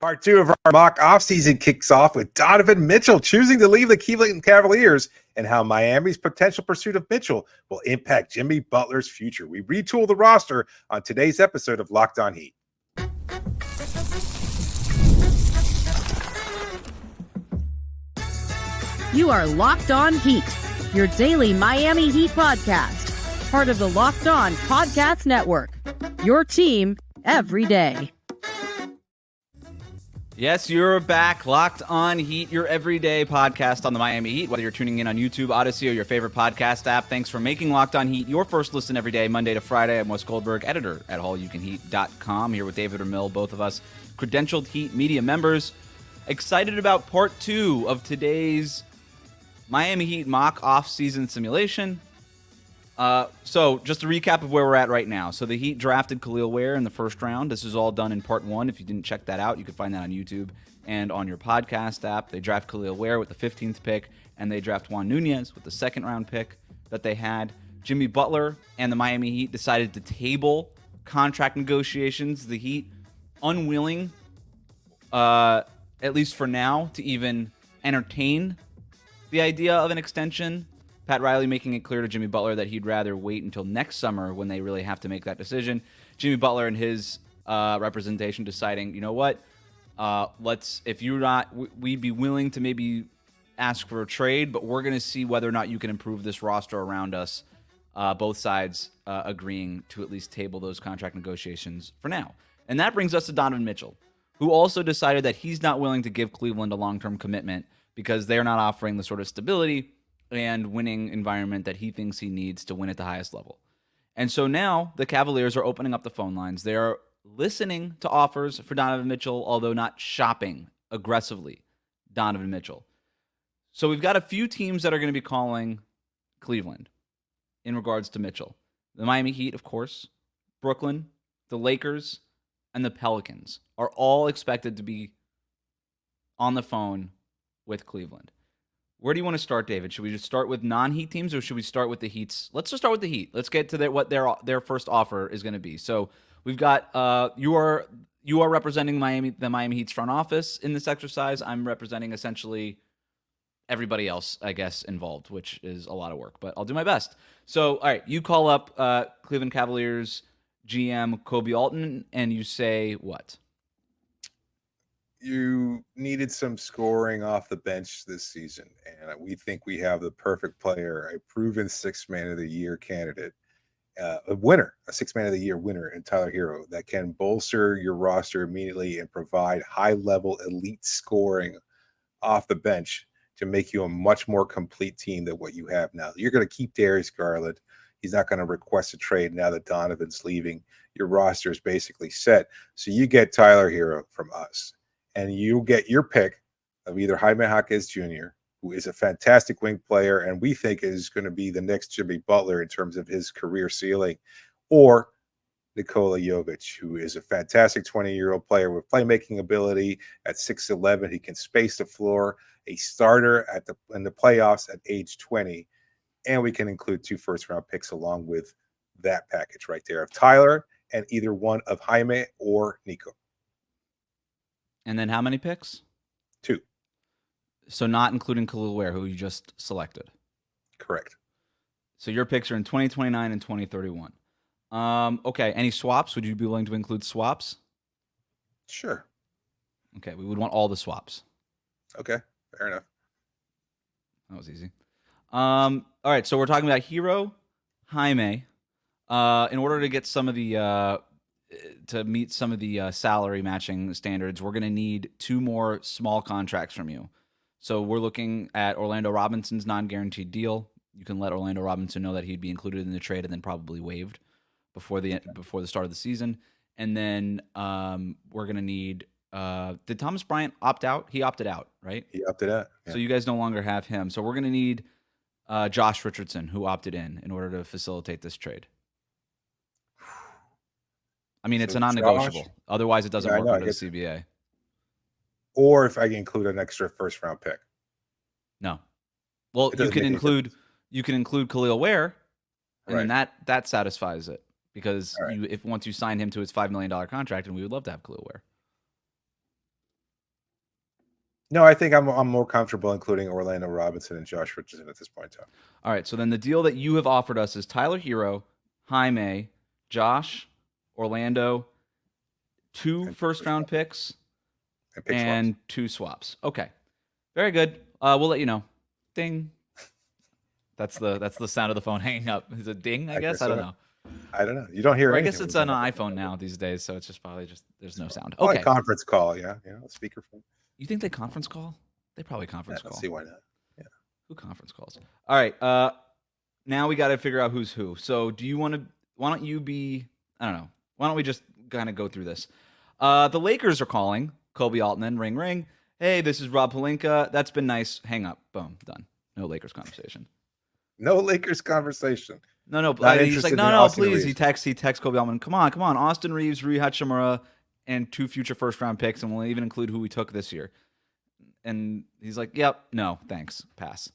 Part two of our mock offseason kicks off with Donovan Mitchell choosing to leave the Cleveland Cavaliers and how Miami's potential pursuit of Mitchell will impact Jimmy Butler's future. We retool the roster on today's episode of Locked On Heat. You are Locked On Heat, your daily Miami Heat podcast, part of the Locked On Podcast Network, your team every day. Yes, you're back. Locked On Heat, your everyday podcast on the Miami Heat. Whether you're tuning in on YouTube, Odyssey, or your favorite podcast app, thanks for making Locked On Heat your first listen every day, Monday to Friday. I'm Wes Goldberg, editor at allyoucanheat.com, here with David Ramil, both of us credentialed Heat media members. Excited about part two of today's Miami Heat mock off-season simulation. So just a recap of where we're at right now. So the Heat drafted Khalil Ware in the first round. This is all done in part one. If you didn't check that out, you can find that on YouTube and on your podcast app. They draft Khalil Ware with the 15th pick, and they draft Juan Nunez with the second round pick that they had. Jimmy Butler and the Miami Heat decided to table contract negotiations. The Heat unwilling, at least for now, to even entertain the idea of an extension. Pat Riley making it clear to Jimmy Butler that he'd rather wait until next summer when they really have to make that decision. Jimmy Butler and his representation deciding, you know what, if you're not, we'd be willing to maybe ask for a trade, but we're going to see whether or not you can improve this roster around us. Both sides agreeing to at least table those contract negotiations for now. And that brings us to Donovan Mitchell, who also decided that he's not willing to give Cleveland a long-term commitment because they're not offering the sort of stability and winning environment that he thinks he needs to win at the highest level. And so now the Cavaliers are opening up the phone lines. They are listening to offers for Donovan Mitchell, although not shopping aggressively Donovan Mitchell. So we've got a few teams that are going to be calling Cleveland in regards to Mitchell. The Miami Heat, of course, Brooklyn, the Lakers, and the Pelicans are all expected to be on the phone with Cleveland. Where do you want to start, David? Should we just start with non-Heat teams, or should we start with the Heats? Let's just start with the Heat. Let's get to what their first offer is going to be. So we've got you are representing the Miami Heat's front office in this exercise. I'm representing essentially everybody else, I guess, involved, which is a lot of work, but I'll do my best. So, all right, you call up Cleveland Cavaliers GM Kobe Alton, and you say what? You needed some scoring off the bench this season, and we think we have the perfect player, a proven sixth man of the year candidate, a sixth man of the year winner in Tyler Hero that can bolster your roster immediately and provide high-level elite scoring off the bench to make you a much more complete team than what you have now. You're going to keep Darius Garland. He's not going to request a trade now that Donovan's leaving. Your roster is basically set. So you get Tyler Hero from us, and you get your pick of either Jaime Jaquez Jr., who is a fantastic wing player and we think is going to be the next Jimmy Butler in terms of his career ceiling, or Nikola Jovic, who is a fantastic 20-year-old player with playmaking ability at 6'11". He can space the floor, a starter in the playoffs at age 20, and we can include 2 first-round picks along with that package right there of Tyler and either one of Jaime or Nico. And then how many picks? 2. So not including Khalil Ware, who you just selected. Correct. So your picks are in 2029 and 2031. Okay, any swaps? Would you be willing to include swaps? Sure. Okay, we would want all the swaps. Okay, fair enough. That was easy. All right, so we're talking about Hero, Jaime. In order to get some of the to meet some of the salary matching standards, we're going to need 2 more small contracts from you. So we're looking at Orlando Robinson's non-guaranteed deal. You can let Orlando Robinson know that he'd be included in the trade and then probably waived before the start of the season. And then we're going to need did Thomas Bryant opt out? He opted out, right? He opted out. Yeah. So you guys no longer have him. So we're going to need Josh Richardson, who opted in order to facilitate this trade. I mean, it's a non-negotiable. Otherwise, it doesn't work under the CBA. Or if I can include an extra first-round pick. No. Well, you can include Khalil Ware, and then that satisfies it because once you sign him to his $5 million contract, and we would love to have Khalil Ware. No, I think I'm more comfortable including Orlando Robinson and Josh Richardson at this point in time. All right, so then the deal that you have offered us is Tyler Hero, Jaime, Josh, Orlando, 2 And first-round picks, and pick and swaps. 2 swaps. Okay, very good. We'll let you know. Ding. That's the sound of the phone hanging up. Is it ding? I guess I don't know. I don't know. You don't hear Or I anything. guess it's an iPhone now these days, so it's just probably there's no sound. Probably Okay. a conference call. Yeah, speakerphone. You think they conference call? They probably conference call. Let's see why not. Yeah. Who conference calls? All right. Now we got to figure out who's who. So do you want to? Why don't you be? I don't know. Why don't we just kind of go through this? The Lakers are calling. Kobe Altman, ring ring. Hey, this is Rob Pelinka. That's been nice. Hang up. Boom. Done. No Lakers conversation. No Lakers conversation. No. Not He's like, interested in no, Austin please. Reeves. He texts Kobe Altman. Come on. Austin Reeves, Rui Hachimura, and 2 future first-round picks, and we'll even include who we took this year. And he's like, yep, no, thanks, pass.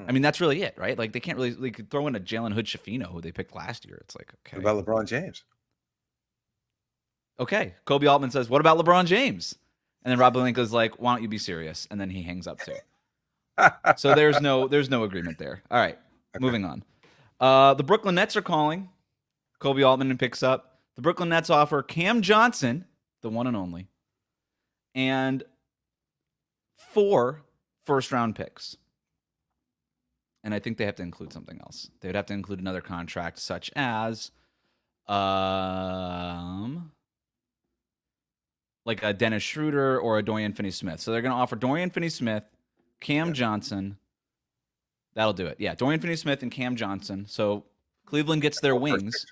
I mean, that's really it, right? Like, they can't really, they could throw in a Jalen Hood-Schifino, who they picked last year. It's like, okay. What about LeBron James? Okay. Kobe Altman says, what about LeBron James? And then Rob Pelinka's like, why don't you be serious? And then he hangs up too. So there's no agreement there. All right, okay. Moving on. The Brooklyn Nets are calling. Kobe Altman picks up. The Brooklyn Nets offer Cam Johnson, the one and only, and 4 first-round picks. And I think they have to include something else. They would have to include another contract, such as, like a Dennis Schroeder or a Dorian Finney-Smith. So they're going to offer Dorian Finney-Smith, Cam Johnson. That'll do it. Yeah, Dorian Finney-Smith and Cam Johnson. So Cleveland gets their wings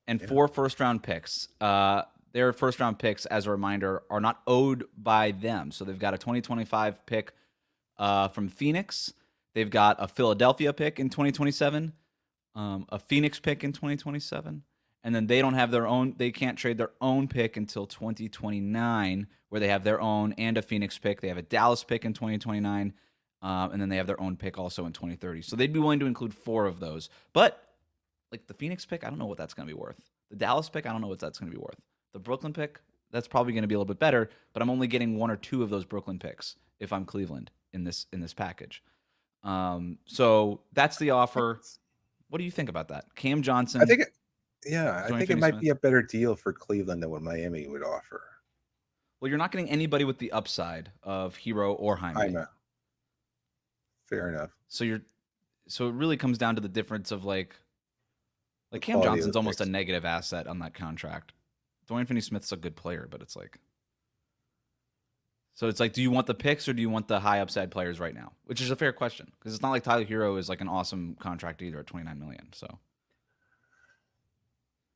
and 4 first-round picks. Their first-round picks, as a reminder, are not owed by them. So they've got a 2025 pick from Phoenix. They've got a Philadelphia pick in 2027, a Phoenix pick in 2027, and then they don't have their own. They can't trade their own pick until 2029, where they have their own and a Phoenix pick. They have a Dallas pick in 2029, and then they have their own pick also in 2030. So they'd be willing to include 4 of those. But like the Phoenix pick, I don't know what that's going to be worth. The Dallas pick, I don't know what that's going to be worth. The Brooklyn pick, that's probably going to be a little bit better, but I'm only getting 1 or 2 of those Brooklyn picks if I'm Cleveland in this package. So that's the offer. What do you think about that? Cam Johnson. I think it might be a better deal for Cleveland than what Miami would offer. Well, you're not getting anybody with the upside of Hero or Jaime. Fair enough. So it really comes down to the difference of like Cam Johnson's almost a negative asset on that contract. Dorian Finney-Smith's a good player, but it's like, so it's like, do you want the picks or do you want the high upside players right now? Which is a fair question because it's not like Tyler Hero is like an awesome contract either at $29 million.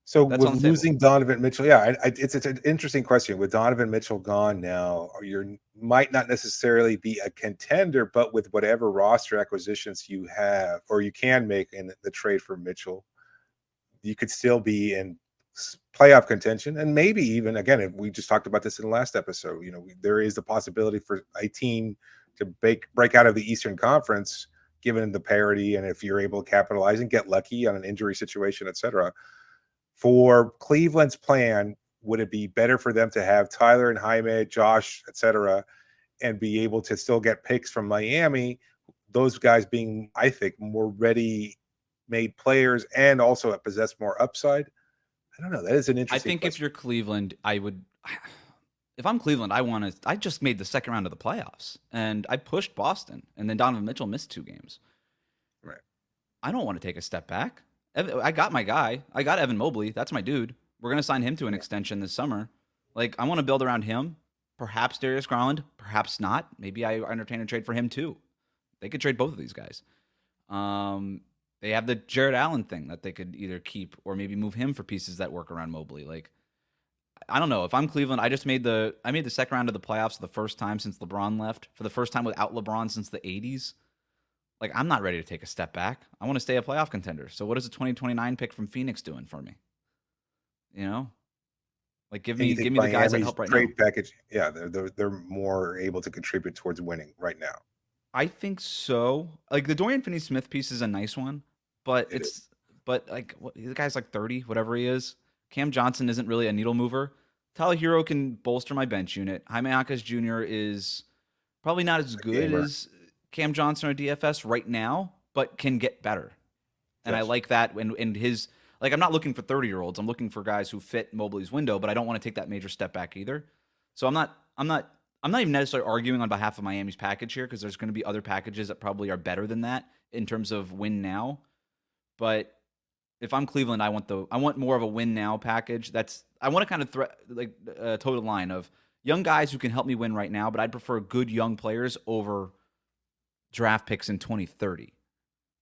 So with losing Donovan Mitchell, it's an interesting question. With Donovan Mitchell gone now, you might not necessarily be a contender, but with whatever roster acquisitions you have or you can make in the trade for Mitchell, you could still be in playoff contention, and maybe even again, we just talked about this in the last episode. There is the possibility for a team to break out of the Eastern Conference, given the parity, and if you're able to capitalize and get lucky on an injury situation, etc. For Cleveland's plan, would it be better for them to have Tyler and Jaime, Josh, etc., and be able to still get picks from Miami? Those guys being, I think, more ready-made players and also possess more upside. I don't know. That is an interesting question. If you're Cleveland, if I'm Cleveland, I just made the second round of the playoffs and I pushed Boston and then Donovan Mitchell missed 2 games. Right. I don't want to take a step back. I got my guy. I got Evan Mobley. That's my dude. We're going to sign him to an extension this summer. Like, I want to build around him. Perhaps Darius Garland, perhaps not. Maybe I entertain a trade for him too. They could trade both of these guys. They have the Jared Allen thing that they could either keep or maybe move him for pieces that work around Mobley. Like, I don't know. If I'm Cleveland, I made the second round of the playoffs the first time since LeBron left, for the first time without LeBron since the 80s. Like, I'm not ready to take a step back. I want to stay a playoff contender. So what is a 2029 pick from Phoenix doing for me? Like, give me the guys that help right now. Trade package, yeah, they're more able to contribute towards winning right now. I think so. Like, the Dorian Finney-Smith piece is a nice one, but the guy's like 30, whatever he is. Cam Johnson isn't really a needle mover. Tyler Hero can bolster my bench unit. Jaime Jaquez Jr. is Probably not as good as Cam Johnson or DFS right now, but can get better. And I like that. And his, like, I'm not looking for 30-year-olds. I'm looking for guys who fit Mobley's window, but I don't want to take that major step back either. So I'm not even necessarily arguing on behalf of Miami's package here, because there's going to be other packages that probably are better than that in terms of win now. But if I'm Cleveland, I want more of a win now package. I want to kind of toe the line of young guys who can help me win right now, but I'd prefer good young players over draft picks in 2030.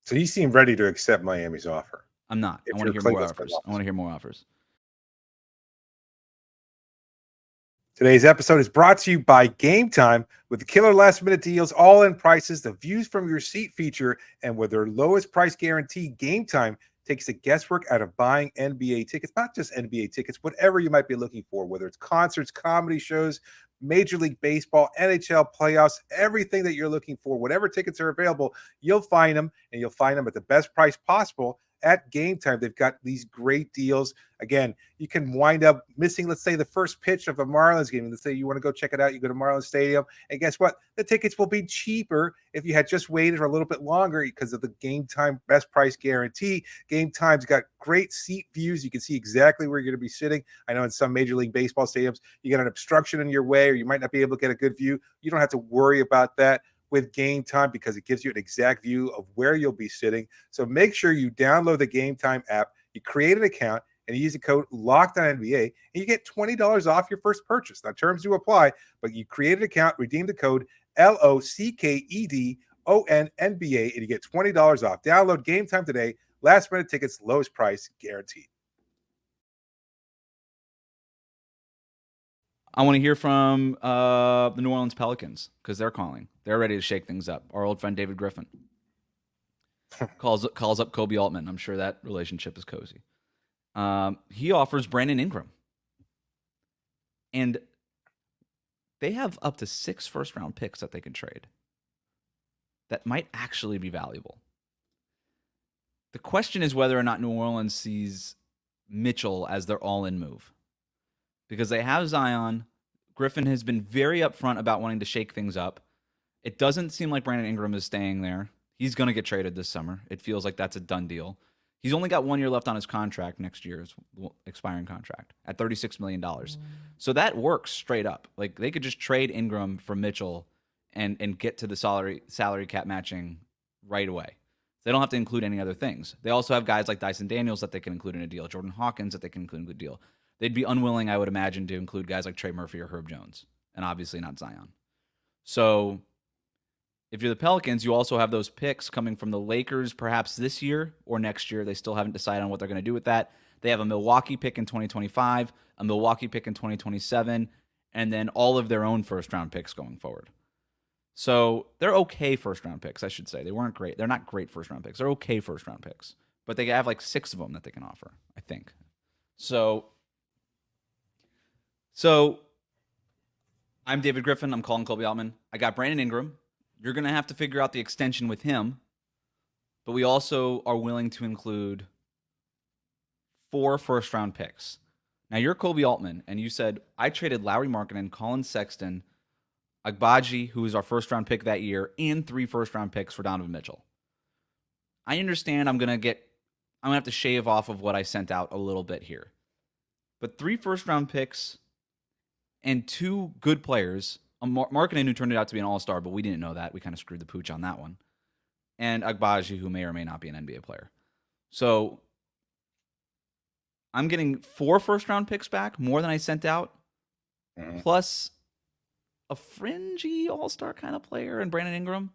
So you seem ready to accept Miami's offer. I'm not. I want to hear more offers. I want to hear more offers. Today's episode is brought to you by GameTime. With the killer last-minute deals, all-in prices, the views from your seat feature, and with their lowest price guarantee, GameTime takes the guesswork out of buying NBA tickets. Not just NBA tickets, whatever you might be looking for, whether it's concerts, comedy shows, Major League Baseball, NHL playoffs, everything that you're looking for, whatever tickets are available, you'll find them, and you'll find them at the best price possible at GameTime. They've got these great deals. Again, you can wind up missing, let's say, the first pitch of a Marlins game. Let's say you want to go check it out. You go to Marlins Stadium, and guess what? The tickets will be cheaper if you had just waited for a little bit longer because of the GameTime best price guarantee. GameTime's got great seat views. You can see exactly where you're going to be sitting. I know in some Major League Baseball stadiums, you got an obstruction in your way, or you might not be able to get a good view. You don't have to worry about that with GameTime because it gives you an exact view of where you'll be sitting. So make sure you download the GameTime app, you create an account, and you use the code LOCKEDONNBA, and you get $20 off your first purchase. Now, terms do apply, but you create an account, redeem the code LOCKEDONNBA, and you get $20 off. Download GameTime today. Last-minute tickets, lowest price guaranteed. I want to hear from the New Orleans Pelicans because they're calling. They're ready to shake things up. Our old friend David Griffin calls up Kobe Altman. I'm sure that relationship is cozy. He offers Brandon Ingram. And they have up to 6 first-round picks that they can trade that might actually be valuable. The question is whether or not New Orleans sees Mitchell as their all-in move. Because they have Zion. Griffin has been very upfront about wanting to shake things up. It doesn't seem like Brandon Ingram is staying there. He's going to get traded this summer. It feels like that's a done deal. He's only got 1 year left on his contract, next year's expiring contract, at $36 million. So that works straight up. Like, they could just trade Ingram for Mitchell and get to the salary cap matching right away. They don't have to include any other things. They also have guys like Dyson Daniels that they can include in a deal, Jordan Hawkins that they can include in a deal. They'd be unwilling, I would imagine, to include guys like Trey Murphy or Herb Jones, and obviously not Zion. So if you're the Pelicans, you also have those picks coming from the Lakers perhaps this year or next year. They still haven't decided on what they're going to do with that. They have a Milwaukee pick in 2025, a Milwaukee pick in 2027, and then all of their own first-round picks going forward. So they're okay first-round picks, I should say. They weren't great. They're not great first-round picks. They're okay first-round picks. But they have like 6 of them that they can offer, I think. So I'm David Griffin. I'm calling Kobe Altman. I got Brandon Ingram. You're going to have to figure out the extension with him. But we also are willing to include 4 first-round picks. Now, you're Kobe Altman, and you said, I traded Lauri Markkanen, Colin Sexton, Agbaji, who was our first-round pick that year, and 3 first-round picks for Donovan Mitchell. I understand I'm going to have to shave off of what I sent out a little bit here. But 3 first-round picks and 2 good players, Markkanen, who turned it out to be an all-star, but we didn't know that. We kind of screwed the pooch on that one. And Agbaji, who may or may not be an NBA player. So I'm getting 4 first-round picks back, more than I sent out, plus a fringy all-star kind of player in Brandon Ingram.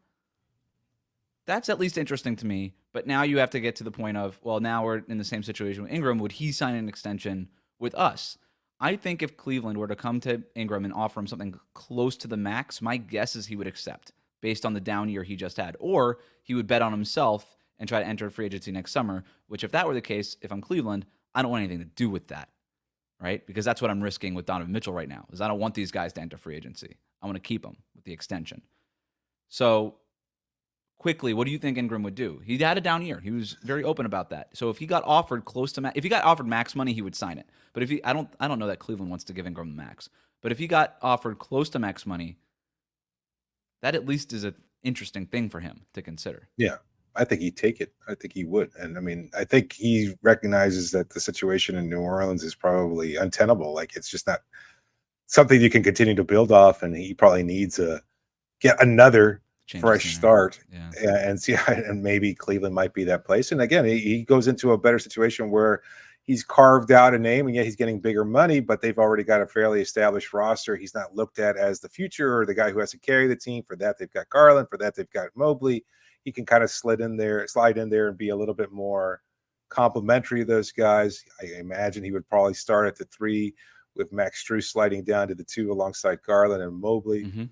That's at least interesting to me. But now you have to get to the point of, well, now we're in the same situation with Ingram. Would he sign an extension with us? I think if Cleveland were to come to Ingram and offer him something close to the max, my guess is he would accept based on the down year he just had. Or he would bet on himself and try to enter free agency next summer, which if that were the case, if I'm Cleveland, I don't want anything to do with that, right? Because that's what I'm risking with Donovan Mitchell right now, is I don't want these guys to enter free agency. I want to keep them with the extension. So quickly, what do you think Ingram would do? He had a down year. He was very open about that. So if he got offered if he got offered max money, he would sign it. But if I don't know that Cleveland wants to give Ingram the max. But if he got offered close to max money, That at least is an interesting thing for him to consider. Yeah, I think he'd take it. I think he would. And I mean, I think he recognizes that the situation in New Orleans is probably untenable. Like, it's just not something you can continue to build off. And he probably needs to get another fresh start. And see, and maybe Cleveland might be that place. And again, he goes into a better situation where he's carved out a name, and yet he's getting bigger money, but they've already got a fairly established roster. He's not looked at as the future or the guy who has to carry the team. For that, they've got Garland. For that, they've got Mobley. He can kind of slide in there and be a little bit more complimentary of those guys. I imagine he would probably start at the 3 with Max Strus sliding down to the 2 alongside Garland and Mobley. Mm-hmm.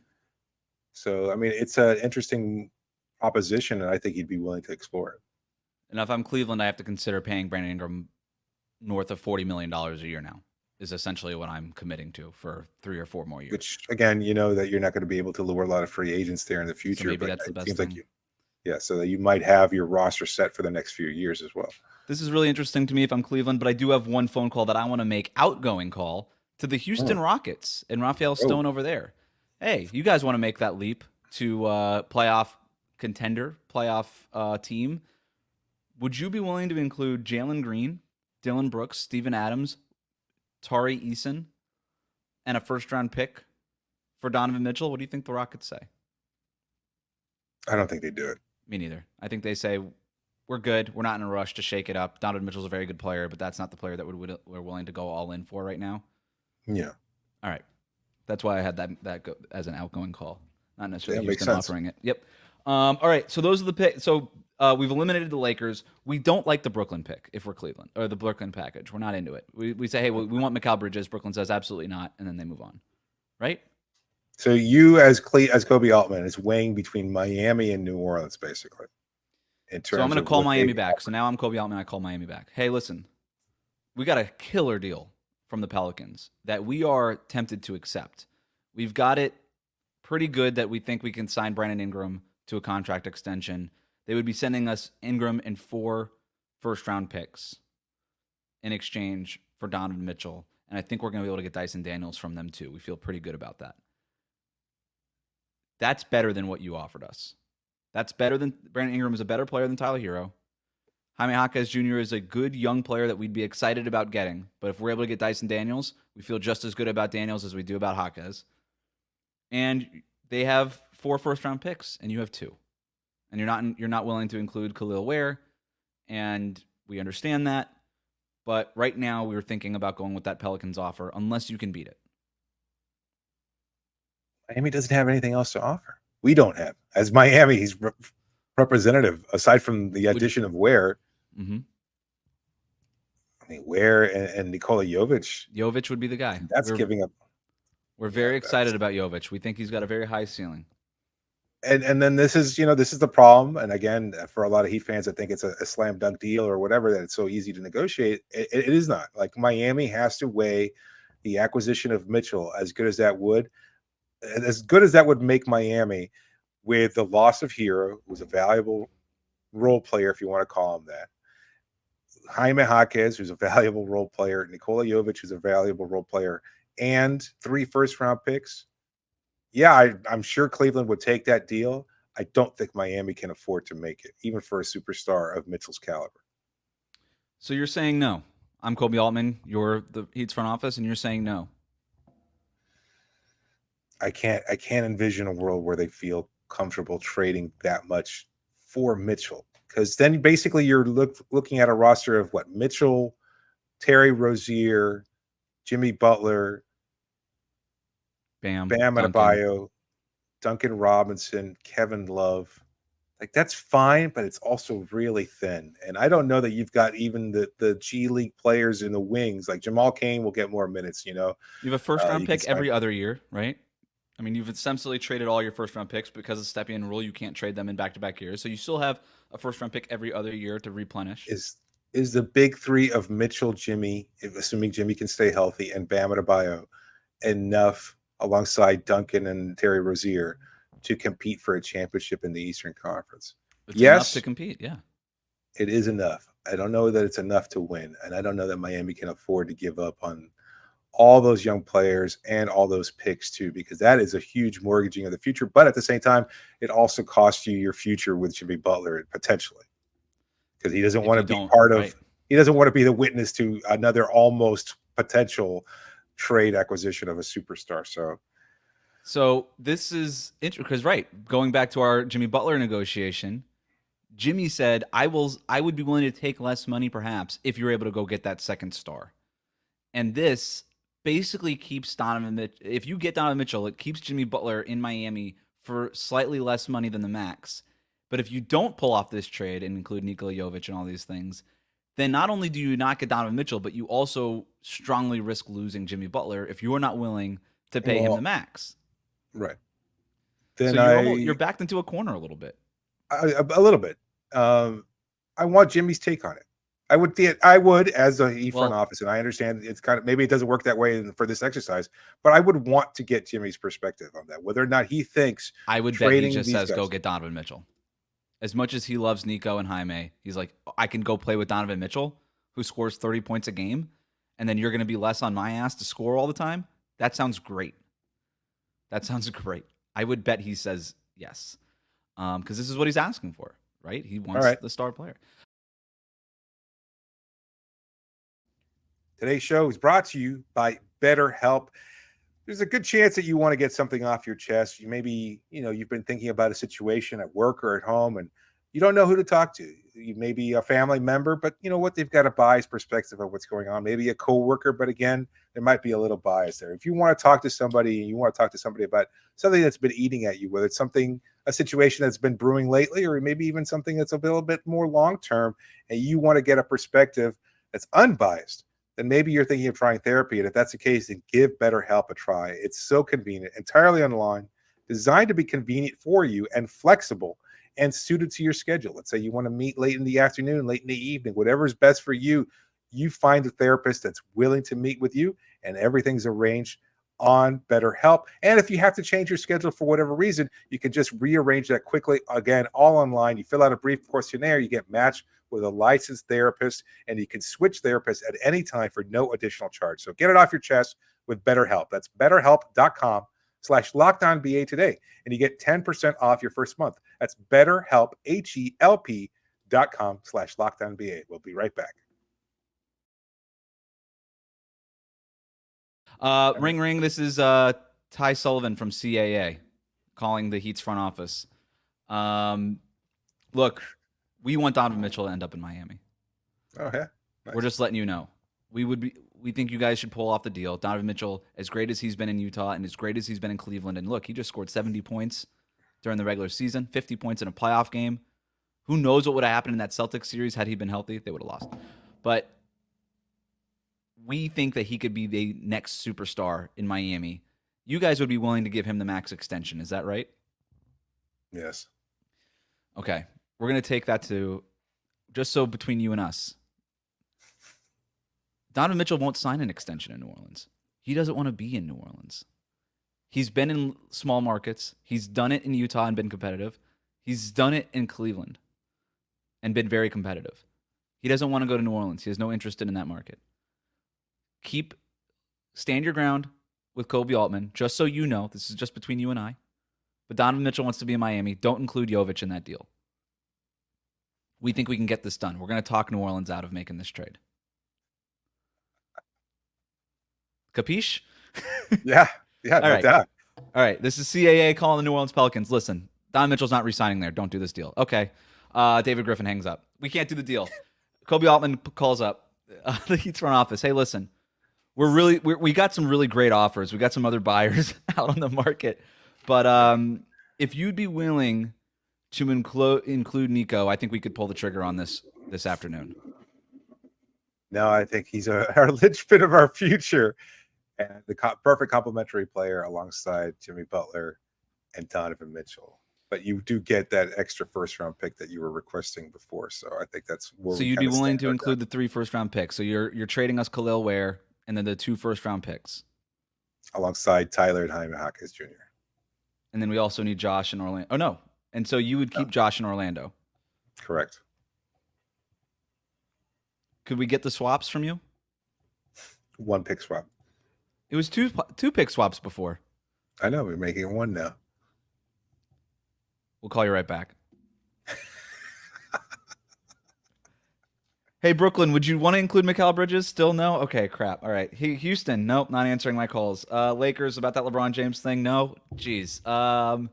So, I mean, it's an interesting proposition, and I think he'd be willing to explore it. And if I'm Cleveland, I have to consider paying Brandon Ingram north of $40 million a year now, is essentially what I'm committing to for 3 or 4 more years. Which, again, you know that you're not going to be able to lure a lot of free agents there in the future. So maybe that's the best thing. So that you might have your roster set for the next few years as well. This is really interesting to me if I'm Cleveland, but I do have one phone call that I want to make, outgoing call, to the Houston Rockets and Raphael Stone over there. Hey, you guys want to make that leap to playoff contender, playoff team? Would you be willing to include Jalen Green, Dylan Brooks, Steven Adams, Tari Eason, and a first-round pick for Donovan Mitchell? What do you think the Rockets say? I don't think they do it. Me neither. I think they say, we're good. We're not in a rush to shake it up. Donovan Mitchell's a very good player, but that's not the player that we're willing to go all in for right now. Yeah. All right. That's why I had that go as an outgoing call, not necessarily Houston offering it. Yep. All right. So those are the picks. So we've eliminated the Lakers. We don't like the Brooklyn pick if we're Cleveland, or the Brooklyn package. We're not into it. We say, hey, we want Mikal Bridges. Brooklyn says absolutely not, and then they move on. Right? So you, as Kobe Altman, is weighing between Miami and New Orleans, basically. So I'm going to call Miami back. So now I'm Kobe Altman. I call Miami back. Hey, listen, we got a killer deal from the Pelicans that we are tempted to accept. We've got it pretty good that we think we can sign Brandon Ingram to a contract extension. They would be sending us Ingram and 4 first-round picks in exchange for Donovan Mitchell. And I think we're going to be able to get Dyson Daniels from them too. We feel pretty good about that. That's better than what you offered us. That's better than Brandon Ingram is a better player than Tyler Hero. Jaime Jaquez Jr. is a good young player that we'd be excited about getting. But if we're able to get Dyson Daniels, we feel just as good about Daniels as we do about Jaquez. And they have 4 first-round picks, and you have 2. And you're not willing to include Khalil Ware, and we understand that. But right now, we were thinking about going with that Pelicans offer, unless you can beat it. Miami doesn't have anything else to offer. We don't have. As Miami, he's representative, aside from the addition of Ware. Mm-hmm. I mean, Ware and Nikola Jovic. Jovic would be the guy. That's giving up. We're very excited about Jovic. We think he's got a very high ceiling. And then this is the problem. And again, for a lot of Heat fans, I think it's a slam dunk deal or whatever, that it's so easy to negotiate. It is not. Like, Miami has to weigh the acquisition of Mitchell, as good as that would make Miami, with the loss of Hero, who's a valuable role player, if you want to call him that. Jaime Jaquez, who's a valuable role player. Nikola Jovic, who's a valuable role player. And 3 first-round picks. Yeah, I'm sure Cleveland would take that deal. I don't think Miami can afford to make it, even for a superstar of Mitchell's caliber. So you're saying no. I'm Kobe Altman. You're the Heat's front office, and you're saying no. I can't envision a world where they feel comfortable trading that much for Mitchell, because then basically you're looking at a roster of what? Mitchell, Terry Rozier, Jimmy Butler, Bam Adebayo, Duncan Robinson, Kevin Love. Like, that's fine, but it's also really thin. And I don't know that you've got even the G League players in the wings. Like, Jamal Cain will get more minutes, You have a first-round pick every other year, right? I mean, you've essentially traded all your first-round picks because of the Stepien rule. You can't trade them in back-to-back years. So you still have a first-round pick every other year to replenish. Is the big 3 of Mitchell, Jimmy, assuming Jimmy can stay healthy, and Bam Adebayo enough alongside Duncan and Terry Rozier to compete for a championship in the Eastern Conference? It's enough to compete, yeah. It is enough. I don't know that it's enough to win, and I don't know that Miami can afford to give up on all those young players and all those picks too, because that is a huge mortgaging of the future. But at the same time, it also costs you your future with Jimmy Butler potentially, because he doesn't want to be part of. Right. He doesn't want to be the witness to another almost potential trade acquisition of a superstar. So this is interesting because, right, going back to our Jimmy Butler negotiation, Jimmy said, I would be willing to take less money perhaps if you're able to go get that second star. And this basically keeps Donovan Mitchell. If you get Donovan Mitchell, it keeps Jimmy Butler in Miami for slightly less money than the max. But if you don't pull off this trade and include Nikola Jovic and all these things, then not only do you not get Donovan Mitchell, but you also strongly risk losing Jimmy Butler if you are not willing to pay him the max. Right. Then so you're backed into a corner a little bit. A little bit. I want Jimmy's take on it. I would as a front office, and I understand it's kind of, maybe it doesn't work that way for this exercise, but I would want to get Jimmy's perspective on that, whether or not he thinks I would bet he just says go get Donovan Mitchell. As much as he loves Nico and Jaime, he's like, I can go play with Donovan Mitchell, who scores 30 points a game, and then you're going to be less on my ass to score all the time. That sounds great. I would bet he says yes, because this is what he's asking for, right? He wants the star player. Today's show is brought to you by BetterHelp. There's a good chance that you want to get something off your chest. You maybe, you've been thinking about a situation at work or at home, and you don't know who to talk to. You may be a family member, but you know what? They've got a biased perspective of what's going on. Maybe a coworker, but again, there might be a little bias there. If you want to talk to somebody and you want to talk to somebody about something that's been eating at you, whether it's a situation that's been brewing lately, or maybe even something that's a little bit more long-term, and you want to get a perspective that's unbiased, then maybe you're thinking of trying therapy. And if that's the case, then give BetterHelp a try. It's so convenient, entirely online, designed to be convenient for you and flexible and suited to your schedule. Let's say you want to meet late in the afternoon, late in the evening, whatever is best for you. You find a therapist that's willing to meet with you, and everything's arranged on BetterHelp. And if you have to change your schedule for whatever reason, you can just rearrange that quickly. Again, all online. You fill out a brief questionnaire, you get matched with a licensed therapist, and you can switch therapists at any time for no additional charge. So get it off your chest with BetterHelp. That's BetterHelp.com/LockedOnBA today, and you get 10% off your first month. That's BetterHelp, HELP.com/LockedOnBA. We'll be right back. Ring, ring. This is Ty Sullivan from CAA calling the Heat's front office. Look, we want Donovan Mitchell to end up in Miami. Oh, yeah. Nice. We're just letting you know. We think you guys should pull off the deal. Donovan Mitchell, as great as he's been in Utah and as great as he's been in Cleveland, and look, he just scored 70 points during the regular season, 50 points in a playoff game. Who knows what would have happened in that Celtics series had he been healthy? They would have lost. But we think that he could be the next superstar in Miami. You guys would be willing to give him the max extension. Is that right? Yes. Okay. We're going to take that to, just so between you and us, Donovan Mitchell won't sign an extension in New Orleans. He doesn't want to be in New Orleans. He's been in small markets. He's done it in Utah and been competitive. He's done it in Cleveland and been very competitive. He doesn't want to go to New Orleans. He has no interest in that market. Stand your ground with Kobe Altman, just so you know. This is just between you and I. But Donovan Mitchell wants to be in Miami. Don't include Jovic in that deal. We think we can get this done. We're going to talk New Orleans out of making this trade. Capiche? Yeah, no doubt. All right, this is CAA calling the New Orleans Pelicans. Listen, Donovan Mitchell's not re-signing there. Don't do this deal. Okay. David Griffin hangs up. We can't do the deal. Kobe Altman calls up the Heat's front office. Hey, listen, we got some really great offers. We got some other buyers out on the market. But if you'd be willing to include Nico, I think we could pull the trigger on this afternoon. No, I think he's our linchpin of our future, and the perfect complementary player alongside Jimmy Butler and Donovan Mitchell. But you do get that extra first-round pick that you were requesting before, so I think that's where. So you'd be willing to include the 3 first-round picks. So you're trading us Khalil Ware and then the 2 first-round picks alongside Tyler and Jaime Jaquez Jr. And then we also need Josh and Orlando. Oh no! And so you would keep Josh and Orlando. Correct. Could we get the swaps from you? 1 pick swap. It was two pick swaps before. I know, we're making it one now. We'll call you right back. Hey, Brooklyn, would you want to include Mikal Bridges? Still no? Okay, crap. All right. Houston, nope, not answering my calls. Lakers, about that LeBron James thing? No? Jeez. All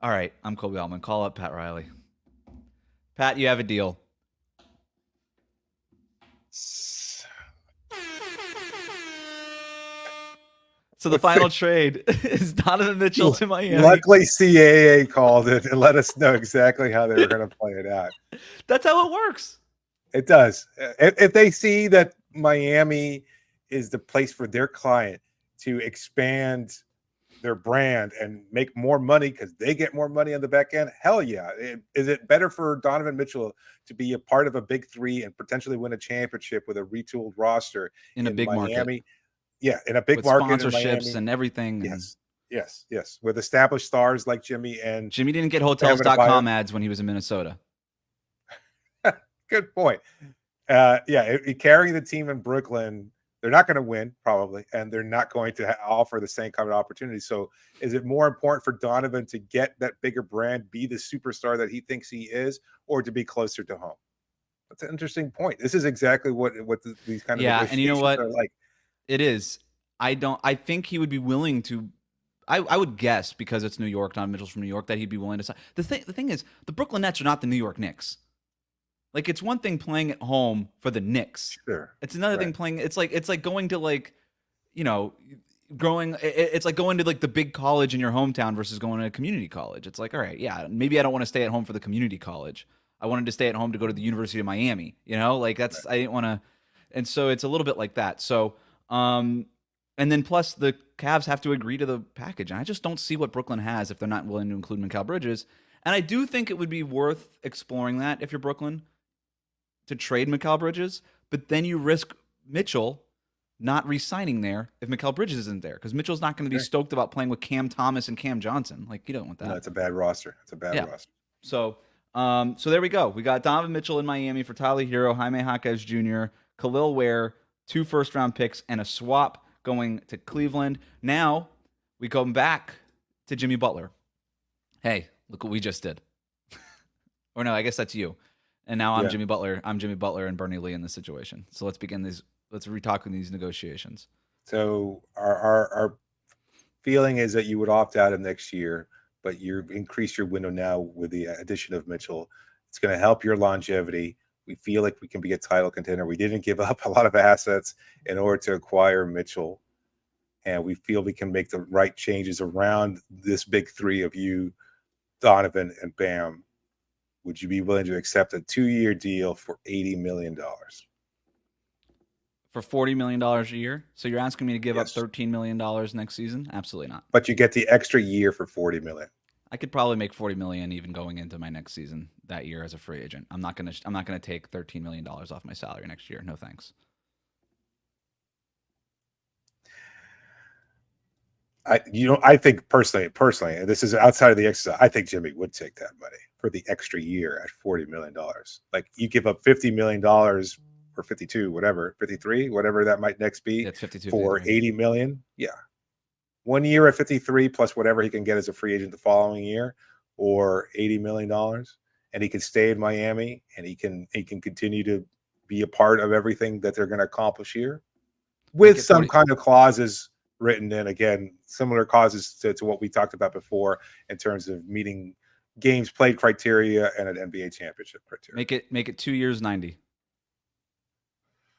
right, I'm Kobe Altman. Call up Pat Riley. Pat, you have a deal. So the final trade is Donovan Mitchell to Miami. Luckily, CAA called it and let us know exactly how they were going to play it out. That's how it works. It does. If they see that Miami is the place for their client to expand their brand and make more money because they get more money on the back end, hell yeah. Is it better for Donovan Mitchell to be a part of a big three and potentially win a championship with a retooled roster in a big Miami? Market? Yeah, in a big with market, sponsorships and everything. Yes. With established stars like Jimmy and Jimmy didn't get Hotels.com ads when he was in Minnesota. Good point. Carrying the team in Brooklyn, they're not going to win probably, and they're not going to offer the same kind of opportunity. So, is it more important for Donovan to get that bigger brand, be the superstar that he thinks he is, or to be closer to home? That's an interesting point. This is exactly what these kind of negotiations and you know what? are like. It is. I think he would be willing to. I would guess, because it's New York, Donovan Mitchell's from New York, that he'd be willing to sign. The thing is, the Brooklyn Nets are not the New York Knicks. Like, it's one thing playing at home for the Knicks. Sure. It's another thing playing. It's like going to, like, growing. It's like going to, like, the big college in your hometown versus going to a community college. It's like, all right, yeah, maybe I don't want to stay at home for the community college. I wanted to stay at home to go to the University of Miami. Like, that's I didn't want to. And so it's a little bit like that. So. And then plus the Cavs have to agree to the package. And I just don't see what Brooklyn has if they're not willing to include Mikal Bridges. And I do think it would be worth exploring that if you're Brooklyn, to trade Mikal Bridges. But then you risk Mitchell not re-signing there if Mikal Bridges isn't there, because Mitchell's not going to be stoked about playing with Cam Thomas and Cam Johnson. Like, you don't want that. No, it's a bad roster. Roster. So there we go. We got Donovan Mitchell in Miami for Tyler Hero, Jaime Jaquez Jr., Khalil Ware, 2 first-round picks, and a swap going to Cleveland. Now we go back to Jimmy Butler. Hey, look what we just did. Or no, I guess that's you. And now I'm Jimmy Butler. I'm Jimmy Butler and Bernie Lee in this situation. So let's begin these. Let's retalk these negotiations. So our feeling is that you would opt out of next year, but you increase your window now with the addition of Mitchell. It's going to help your longevity. We feel like we can be a title contender. We didn't give up a lot of assets in order to acquire Mitchell. And we feel we can make the right changes around this big three of you, Donovan, and Bam. Would you be willing to accept a 2-year deal for $80 million? For $40 million a year? So you're asking me to give up $13 million next season? Absolutely not. But you get the extra year for $40 million. I could probably make $40 million even going into my next season that year as a free agent. I'm not gonna take $13 million off my salary next year. No thanks. I think personally, and this is outside of the exercise, I think Jimmy would take that money for the extra year at $40 million. Like, you give up $50 million or 52, whatever, 53, whatever that might next be, that's 52 for 53. $80 million. Yeah. 1 year at 53 plus whatever he can get as a free agent the following year, or $80 million. And he can stay in Miami and he can continue to be a part of everything that they're going to accomplish here with some kind of clauses written in, again, similar causes to what we talked about before in terms of meeting games played criteria and an NBA championship criteria. Make it 2 years, 90.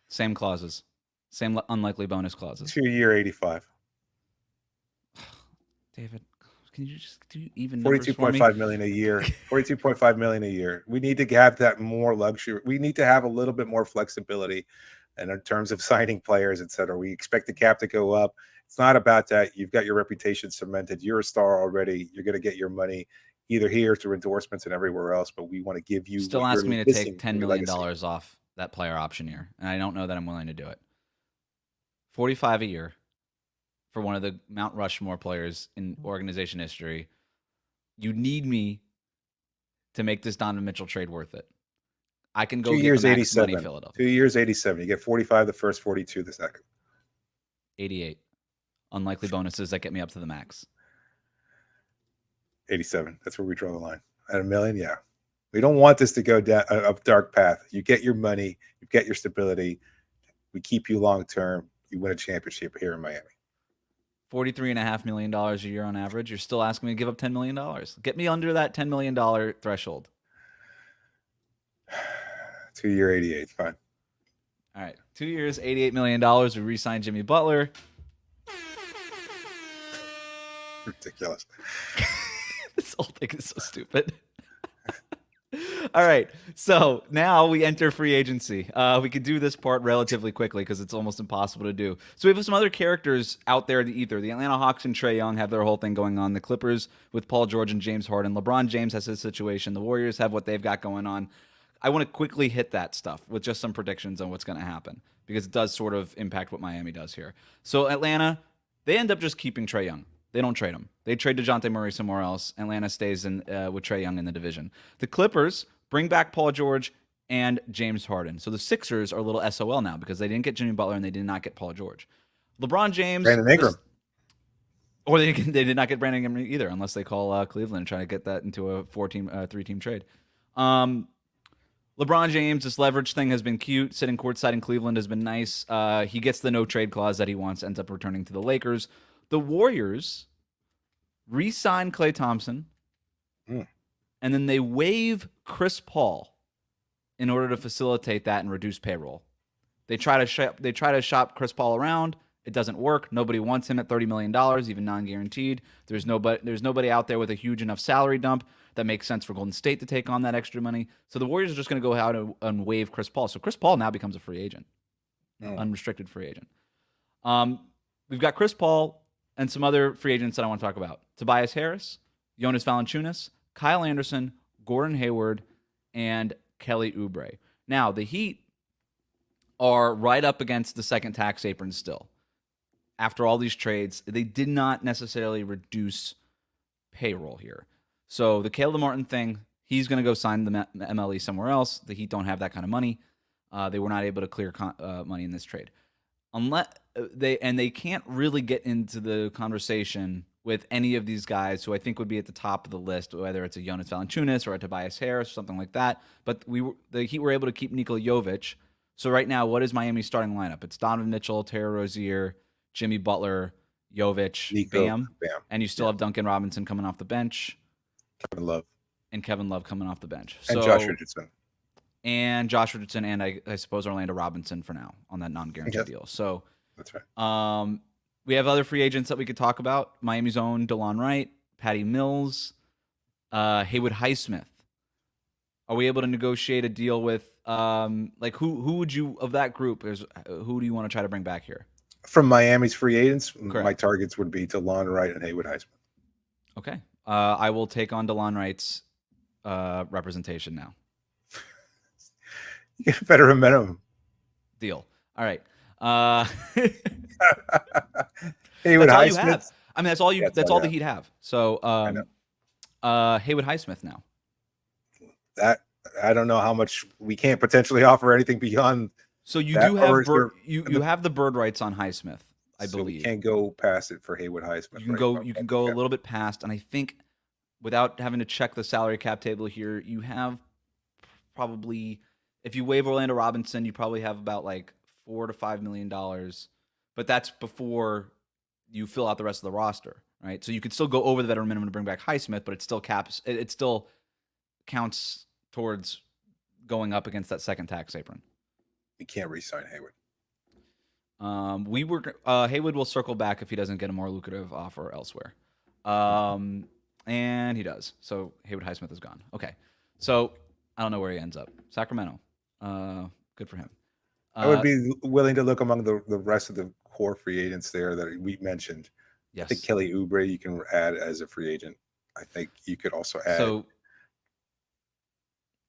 Same clauses, same unlikely bonus clauses. 2 year, 85. David, can you just do even numbers for me? $42.5 million a year. $42.5 million a year. We need to have that more luxury. We need to have a little bit more flexibility, and in terms of signing players, et cetera. We expect the cap to go up. It's not about that. You've got your reputation cemented. You're a star already. You're going to get your money either here through endorsements and everywhere else, but we want to give you. Still asking me to take $10 million off that player option year, and I don't know that I'm willing to do it. 45 a year for one of the Mount Rushmore players in organization history. You need me to make this Donovan Mitchell trade worth it. I can go 2 get years, the max money 87. Philadelphia. 2 years, 87. You get 45 the first, 42 the second. 88. Unlikely bonuses that get me up to the max. 87. That's where we draw the line. At $1 million, yeah. We don't want this to go down a dark path. You get your money, you get your stability. We keep you long term. You win a championship here in Miami. $43.5 million a year on average. You're still asking me to give up $10 million. Get me under that $10 million threshold. 2 year, 88. Fine. All right. 2 years, $88 million. We re-signed Jimmy Butler. Ridiculous. This whole thing is so stupid. All right. So now we enter free agency. We could do this part relatively quickly because it's almost impossible to do. So we have some other characters out there in the ether. The Atlanta Hawks and Trae Young have their whole thing going on. The Clippers with Paul George and James Harden. LeBron James has his situation. The Warriors have what they've got going on. I want to quickly hit that stuff with just some predictions on what's going to happen because it does sort of impact what Miami does here. So Atlanta, they end up just keeping Trae Young. They don't trade him. They trade DeJounte Murray somewhere else. Atlanta stays in with Trae Young in the division. The Clippers bring back Paul George and James Harden. So the Sixers are a little SOL now because they didn't get Jimmy Butler and they did not get Paul George. LeBron James. Brandon Ingram. Or they did not get Brandon Ingram either unless they call Cleveland and try to get that into a three-team trade. LeBron James, this leverage thing has been cute. Sitting courtside in Cleveland has been nice. He gets the no-trade clause that he wants, ends up returning to the Lakers. The Warriors re-sign Klay Thompson, and then they waive Chris Paul in order to facilitate that and reduce payroll. They try to shop Chris Paul around. It doesn't work. Nobody wants him at $30 million, even non-guaranteed. There's nobody out there with a huge enough salary dump that makes sense for Golden State to take on that extra money. So the Warriors are just going to go out and waive Chris Paul. So Chris Paul now becomes a free agent, unrestricted free agent. We've got Chris Paul and some other free agents that I want to talk about. Tobias Harris, Jonas Valanciunas, Kyle Anderson, Gordon Hayward, and Kelly Oubre. Now, the Heat are right up against the second tax apron still. After all these trades, they did not necessarily reduce payroll here. So the Caleb Martin thing, he's going to go sign the MLE somewhere else. The Heat don't have that kind of money. They were not able to clear money in this trade. Unless they can't really get into the conversation with any of these guys who I think would be at the top of the list, whether it's a Jonas Valanciunas or a Tobias Harris or something like that. But the Heat were able to keep Nikola Jovic. So right now, what is Miami's starting lineup? It's Donovan Mitchell, Terry Rozier, Jimmy Butler, Jovic, Bam, and you still have Duncan Robinson coming off the bench, Kevin Love coming off the bench, and Josh Richardson. And I suppose Orlando Robinson for now on that non-guaranteed deal. So that's right. We have other free agents that we could talk about. Miami's own DeLon Wright, Patty Mills, Haywood Highsmith. Are we able to negotiate a deal with who would you of that group? Who do you want to try to bring back here? From Miami's free agents, Correct. My targets would be DeLon Wright and Haywood Highsmith. Okay. I will take on DeLon Wright's representation now. You get a better momentum. Deal. All right. Haywood that's all you Highsmith. have. I mean, that's all you. Yeah, that's all the Heat have. So, Haywood Highsmith now. That I don't know how much we can't potentially offer anything beyond. So you do have you have the bird rights on Highsmith, I believe. We can't go past it for Haywood Highsmith. You can go a little bit past, and I think without having to check the salary cap table here, you have probably, if you waive Orlando Robinson, you probably have about like $4 to $5 million, but that's before you fill out the rest of the roster, right? So you could still go over the veteran minimum to bring back Highsmith, but it still counts towards going up against that second tax apron. We can't re-sign Haywood. Haywood will circle back if he doesn't get a more lucrative offer elsewhere. And he does. So Haywood Highsmith is gone. Okay. So I don't know where he ends up. Sacramento. Good for him. I would be willing to look among the rest of the core free agents there that we mentioned. Yes. I think Kelly Oubre you can add as a free agent. I think you could also add. So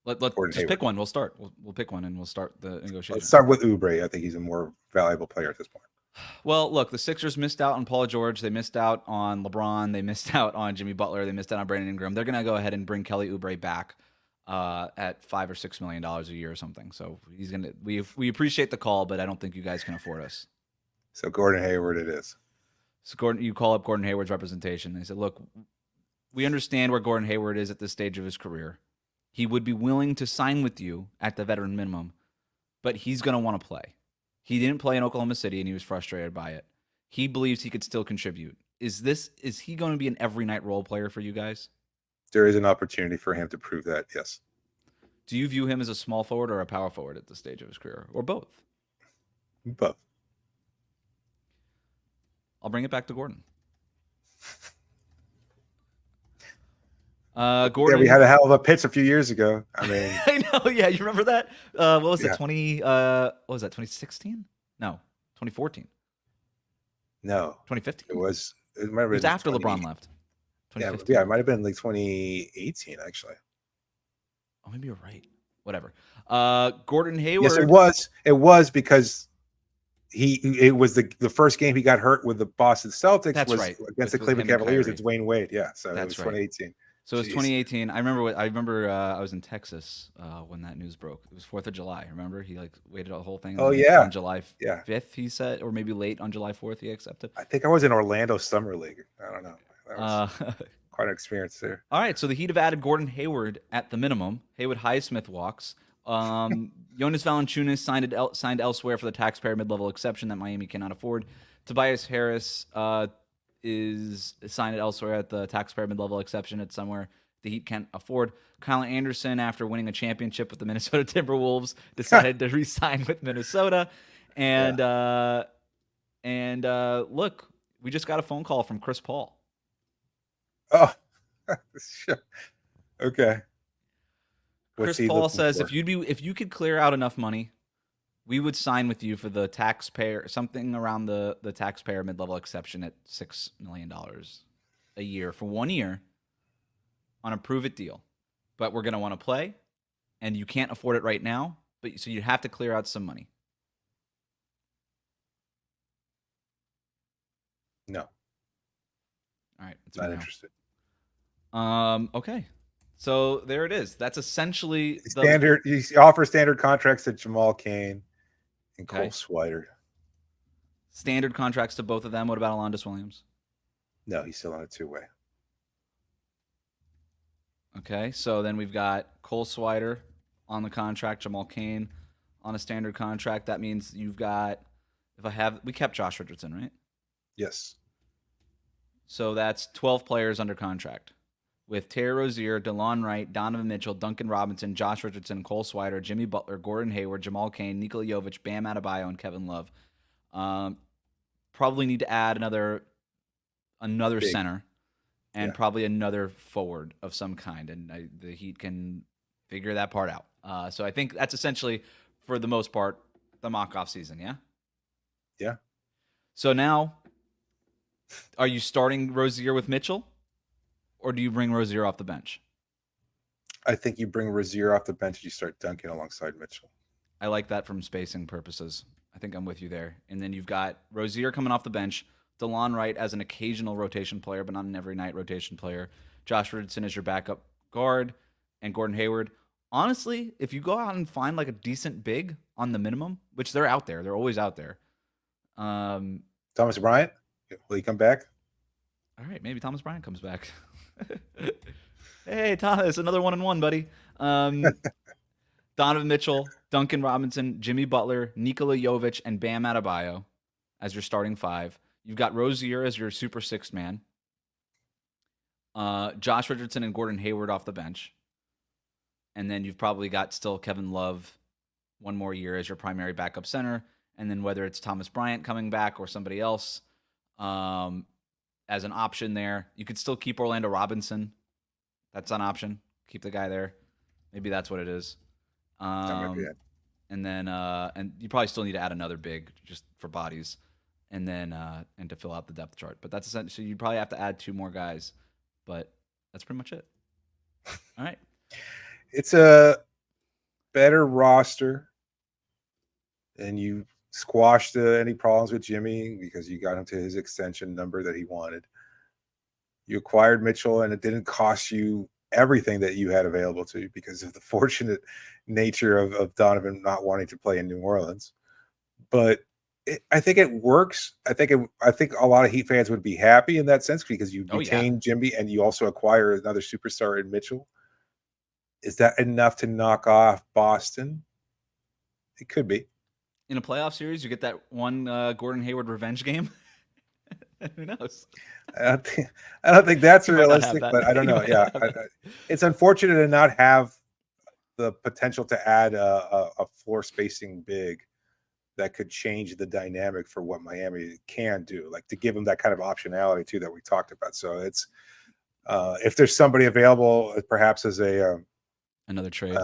let's just pick one. We'll start. We'll pick one and we'll start the negotiation. Let's start with Oubre. I think he's a more valuable player at this point. Well, look, the Sixers missed out on Paul George. They missed out on LeBron. They missed out on Jimmy Butler. They missed out on Brandon Ingram. They're going to go ahead and bring Kelly Oubre back. at $5 or $6 million a year or something. So he's gonna. We appreciate the call, but I don't think you guys can afford us. So Gordon Hayward, it is. So Gordon, you call up Gordon Hayward's representation. They said, look, we understand where Gordon Hayward is at this stage of his career. He would be willing to sign with you at the veteran minimum, but he's going to want to play. He didn't play in Oklahoma City, and he was frustrated by it. He believes he could still contribute. Is he going to be an every night role player for you guys? There is an opportunity for him to prove that, yes. Do you view him as a small forward or a power forward at this stage of his career, or both? Both. I'll bring it back to Gordon. Gordon. Yeah, we had a hell of a pitch a few years ago. I mean, I know. Yeah, you remember that? What was it? 2016? No, 2014. No, 2015. It was after LeBron left. Yeah, it might have been like 2018 actually. Oh, maybe you're right. Whatever. Gordon Hayward. Yes, it was. It was because it was the first game he got hurt with the Boston Celtics. That's was right. Against the Cleveland Cavaliers. It's Dwayne Wade. Yeah, so That's it was 2018. So it was 2018. I remember I was in Texas when that news broke. It was 4th of July. Remember, he waited the whole thing. Oh yeah, on July 5th he said, or maybe late on July 4th he accepted. I think I was in Orlando Summer League. I don't know. That was quite an experience there. All right, so the Heat have added Gordon Hayward at the minimum. Haywood Highsmith walks. Jonas Valanciunas signed elsewhere for the taxpayer mid-level exception that Miami cannot afford. Tobias Harris is signed elsewhere at the taxpayer mid-level exception at somewhere the Heat can't afford. Kyle Anderson, after winning a championship with the Minnesota Timberwolves, decided to re-sign with Minnesota. And look, we just got a phone call from Chris Paul. Oh, okay. Chris Paul says if you could clear out enough money, we would sign with you for the taxpayer, something around the taxpayer mid-level exception at $6 million a year for 1 year on a prove-it deal. But we're going to want to play, and you can't afford it right now, so you have to clear out some money. No. All right. Not interested. Okay. So there it is. That's essentially standard. You offer standard contracts to Jamal Cain and Cole Swider. Standard contracts to both of them. What about Alondas Williams? No, he's still on a two-way. Okay, so then we've got Cole Swider on the contract, Jamal Cain on a standard contract. That means you've got, we kept Josh Richardson, right? Yes. So that's 12 players under contract with Terry Rozier, DeLon Wright, Donovan Mitchell, Duncan Robinson, Josh Richardson, Cole Swider, Jimmy Butler, Gordon Hayward, Jamal Cain, Nikola Jovic, Bam Adebayo, and Kevin Love. Probably need to add another center and probably another forward of some kind, and the Heat can figure that part out. So I think that's essentially, for the most part, the mock-off season, yeah? Yeah. So now, are you starting Rozier with Mitchell, or do you bring Rozier off the bench? I think you bring Rozier off the bench and you start dunking alongside Mitchell. I like that from spacing purposes. I think I'm with you there. And then you've got Rozier coming off the bench, DeLon Wright as an occasional rotation player, but not an every night rotation player. Josh Richardson as your backup guard, and Gordon Hayward. Honestly, if you go out and find like a decent big on the minimum, which they're out there, they're always out there. Thomas Bryant, will he come back? All right, maybe Thomas Bryant comes back. Hey, Thomas, another 1-1, buddy. Donovan Mitchell, Duncan Robinson, Jimmy Butler, Nikola Jovic, and Bam Adebayo as your starting five. You've got Rozier as your super sixth man. Josh Richardson and Gordon Hayward off the bench. And then you've probably got still Kevin Love one more year as your primary backup center. And then whether it's Thomas Bryant coming back or somebody else as an option there. You could still keep Orlando Robinson. That's an option. Keep the guy there. Maybe that's what it is. That might be it. And then and you probably still need to add another big just for bodies, and then and to fill out the depth chart. But that's essentially, so you'd probably have to add two more guys, but that's pretty much it. All right. It's a better roster, and you squashed any problems with Jimmy because you got him to his extension number that he wanted. You acquired Mitchell, and it didn't cost you everything that you had available to you because of the fortunate nature of Donovan not wanting to play in New Orleans. But I think it works. I think a lot of Heat fans would be happy in that sense because you retain Jimmy and you also acquire another superstar in Mitchell. Is that enough to knock off Boston? It could be. In a playoff series, you get that one Gordon Hayward revenge game. Who knows? I don't think that's realistic, but I don't know. Yeah, it's unfortunate to not have the potential to add a floor spacing big that could change the dynamic for what Miami can do, like to give them that kind of optionality too that we talked about. So it's if there's somebody available, perhaps as another trade,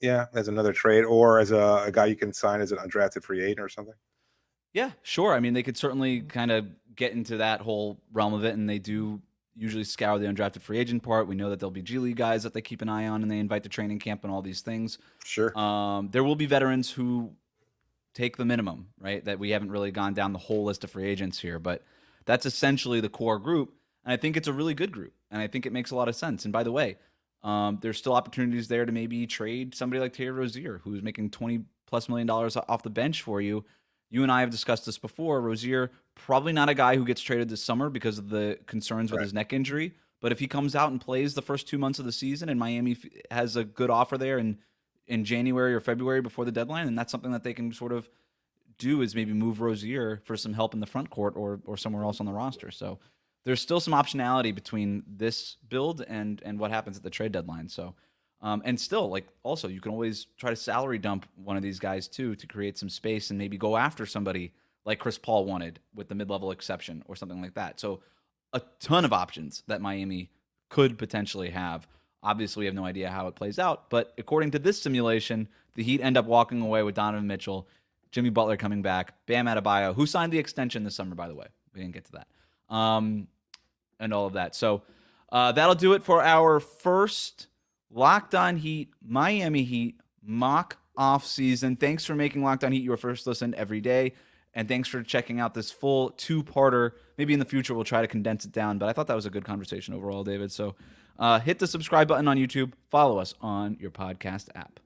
as another trade, or as a guy you can sign as an undrafted free agent or something. Yeah, sure. I mean, they could certainly kind of get into that whole realm of it, and they do usually scour the undrafted free agent part. We know that there'll be G League guys that they keep an eye on, and they invite to training camp and all these things. Sure. There will be veterans who take the minimum, right? That we haven't really gone down the whole list of free agents here, but that's essentially the core group, and I think it's a really good group, and I think it makes a lot of sense. And by the way, there's still opportunities there to maybe trade somebody like Terry Rozier, who's making $20+ million off the bench for you. You and I have discussed this before. Rozier, probably not a guy who gets traded this summer because of the concerns with his neck injury. But if he comes out and plays the first 2 months of the season and Miami has a good offer there in January or February before the deadline, then that's something that they can sort of do, is maybe move Rozier for some help in the front court or somewhere else on the roster. So there's still some optionality between this build and what happens at the trade deadline. So and still, like, also, you can always try to salary dump one of these guys too to create some space and maybe go after somebody like Chris Paul wanted with the mid-level exception or something like that. So a ton of options that Miami could potentially have. Obviously, we have no idea how it plays out, but according to this simulation, the Heat end up walking away with Donovan Mitchell, Jimmy Butler coming back, Bam Adebayo, who signed the extension this summer, by the way. We didn't get to that. And all of that. So that'll do it for our first Locked On Heat, Miami Heat mock off season. Thanks for making Locked On Heat your first listen every day. And thanks for checking out this full two-parter. Maybe in the future we'll try to condense it down, but I thought that was a good conversation overall, David. So hit the subscribe button on YouTube. Follow us on your podcast app.